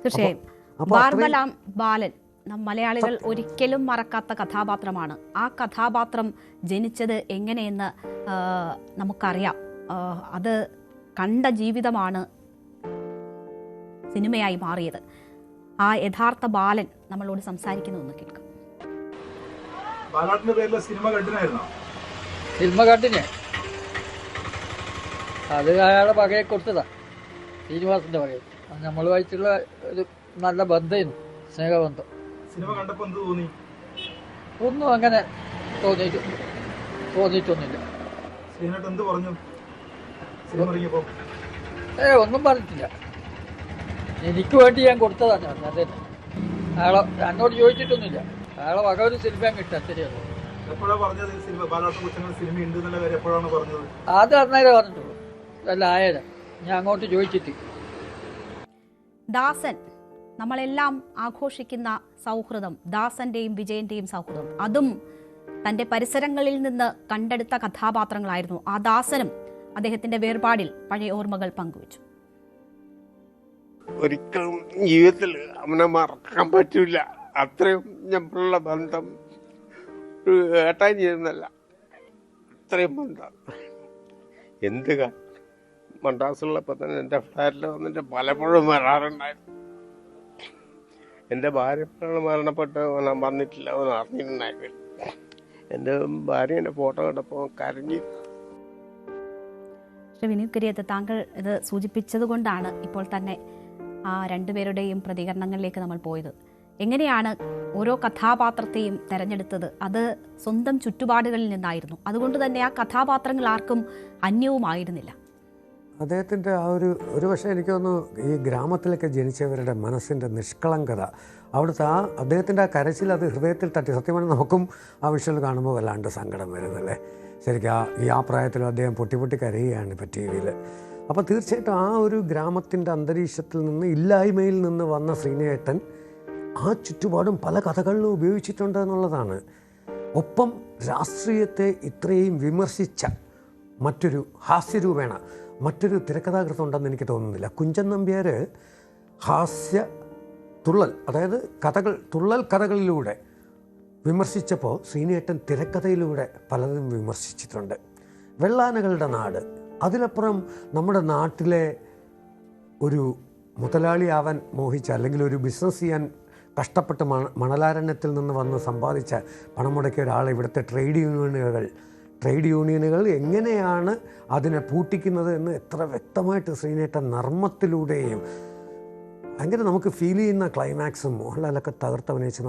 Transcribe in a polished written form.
തീർച്ചയായും ബാർബലാം ബാലൻ മലയാളികൾ ഒരിക്കലും മറക്കാത്ത കഥാപാത്രമാണ്. ആ കഥാപാത്രം ജനിച്ചത് എങ്ങനെയെന്ന് നമുക്കറിയാം. അത് കണ്ട ജീവിതമാണ് സിനിമയായി മാറിയത്. ആ യഥാർത്ഥ ബാലൻ നമ്മളോട് സംസാരിക്കുന്നു കേൾക്കാം. സിനിമ കണ്ടിനെ അത് അയാളുടെ വകയെ കൊടുത്തതാ, ശ്രീനിവാസിന്റെ വകയിൽ. നമ്മളുമായിട്ടുള്ള ഒരു നല്ല ബന്ധമായിരുന്നു, സ്നേഹബന്ധം. സിനിമ കണ്ടപ്പോൾ എന്ത് തോന്നി? ഒന്നും അങ്ങനെ തോന്നിയിട്ടൊന്നുമില്ല. എന്ത് പറഞ്ഞു? ഒന്നും പറഞ്ഞിട്ടില്ല. എനിക്ക് വേണ്ടി ഞാൻ കൊടുത്തതാണ്. അതെ, അയാളെ എന്നോട് ചോദിച്ചിട്ടൊന്നുമില്ല. അയാളെ വക ഒരു സിനിമ കിട്ടുക, അത്രയാണ്. അത് അന്നേരം പറഞ്ഞിട്ടുള്ളൂ, അല്ല ആയേരം ഞാൻ അങ്ങോട്ട് ചോദിച്ചിട്ട്. ദാസൻ, നമ്മളെല്ലാം ആഘോഷിക്കുന്ന സൗഹൃദം, ദാസന്റെയും വിജയന്റെയും സൗഹൃദം, അതും തന്റെ പരിസരങ്ങളിൽ നിന്ന് കണ്ടെടുത്ത കഥാപാത്രങ്ങളായിരുന്നു. ആ ദാസനും അദ്ദേഹത്തിന്റെ വേർപാടിൽ പഴയ ഓർമ്മകൾ പങ്കുവച്ചു. ഒരിക്കലും ജീവിതത്തിൽ അവനെ മറക്കാൻ പറ്റില്ല. അത്രയും ഞമ്മളുള്ള ബന്ധം ഒരു ഏട്ടാൻ ചെയ്യുന്നല്ല, അത്രയും ബന്ധം. എന്ത് മദ്രാസിലുള്ളപ്പോൾ തന്നെ എൻ്റെ ഫ്ലാറ്റിൽ വന്നിട്ട് പലപ്പോഴും വരാറുണ്ടായിരുന്നു. എൻ്റെ ഭാര്യ മരണപ്പെട്ട് അവൻ വന്നിട്ടില്ല, അവൻ അറിഞ്ഞിട്ടുണ്ടായിരുന്നു. എൻ്റെ ഭാര്യേൻ്റെ ഫോട്ടോ കണ്ടപ്പോൾ കരഞ്ഞു. വിനീത് കരിയത്ത്, താങ്കൾ ഇത് സൂചിപ്പിച്ചത് കൊണ്ടാണ് ഇപ്പോൾ തന്നെ ആ രണ്ടുപേരുടെയും പ്രതികരണങ്ങളിലേക്ക് നമ്മൾ പോയത്. എങ്ങനെയാണ് ഓരോ കഥാപാത്രത്തെയും തെരഞ്ഞെടുത്തത്? അത് സ്വന്തം ചുറ്റുപാടുകളിൽ നിന്നായിരുന്നു. അതുകൊണ്ട് തന്നെ ആ കഥാപാത്രങ്ങൾ ആർക്കും അന്യവുമായിരുന്നില്ല. അദ്ദേഹത്തിൻ്റെ ആ ഒരു പക്ഷേ എനിക്ക് തോന്നുന്നു ഈ ഗ്രാമത്തിലൊക്കെ ജനിച്ചവരുടെ മനസ്സിൻ്റെ നിഷ്കളങ്കത, അവിടുത്തെ അദ്ദേഹത്തിൻ്റെ ആ കരച്ചിൽ അത് ഹൃദയത്തിൽ തട്ടി. സത്യമാണ്, നമുക്കും ആ വിഷ്വൽ കാണുമ്പോൾ വല്ലാണ്ട് സങ്കടം വരുന്നല്ലേ. ശരിക്കും ആ പ്രായത്തിലും അദ്ദേഹം പൊട്ടി കരയുകയാണ് ഇപ്പോൾ ടി വിയിൽ. അപ്പോൾ തീർച്ചയായിട്ടും ആ ഒരു ഗ്രാമത്തിൻ്റെ അന്തരീക്ഷത്തിൽ നിന്ന്, ഇല്ലായ്മയിൽ നിന്ന് വന്ന ശ്രീനേട്ടൻ ആ ചുറ്റുപാടും പല കഥകളിലും ഉപയോഗിച്ചിട്ടുണ്ട് എന്നുള്ളതാണ്. ഒപ്പം രാഷ്ട്രീയത്തെ ഇത്രയും വിമർശിച്ച മറ്റൊരു ഹാസ്യരൂപേണ മറ്റൊരു തിരക്കഥാകൃത്ത് ഉണ്ടെന്ന് എനിക്ക് തോന്നുന്നില്ല. കുഞ്ചൻ നമ്പ്യാർ തുള്ളൽ, അതായത് തുള്ളൽ കഥകളിലൂടെ വിമർശിച്ചപ്പോൾ ശ്രീനേട്ടൻ തിരക്കഥയിലൂടെ പലതും വിമർശിച്ചിട്ടുണ്ട്. വെള്ളാനകളുടെ നാട്, അതിലപ്പുറം നമ്മുടെ നാട്ടിലെ ഒരു മുതലാളിയാവാൻ മോഹിച്ച, അല്ലെങ്കിൽ ഒരു ബിസിനസ് ചെയ്യാൻ കഷ്ടപ്പെട്ട് മണലാരണ്യത്തിൽ നിന്ന് വന്ന് സമ്പാദിച്ച പണം മുടക്കിയ ഒരാൾ ഇവിടുത്തെ ട്രേഡ് യൂണിയനുകൾ എങ്ങനെയാണ് അതിനെ പൂട്ടിക്കുന്നത് എന്ന് എത്ര വ്യക്തമായിട്ട് ശ്രീനേട്ടൻ നർമ്മത്തിലൂടെയും ഭയങ്കര നമുക്ക് ഫീൽ ചെയ്യുന്ന ക്ലൈമാക്സും മോഹൻലാലൊക്കെ തകർത്തഭിനയിച്ച്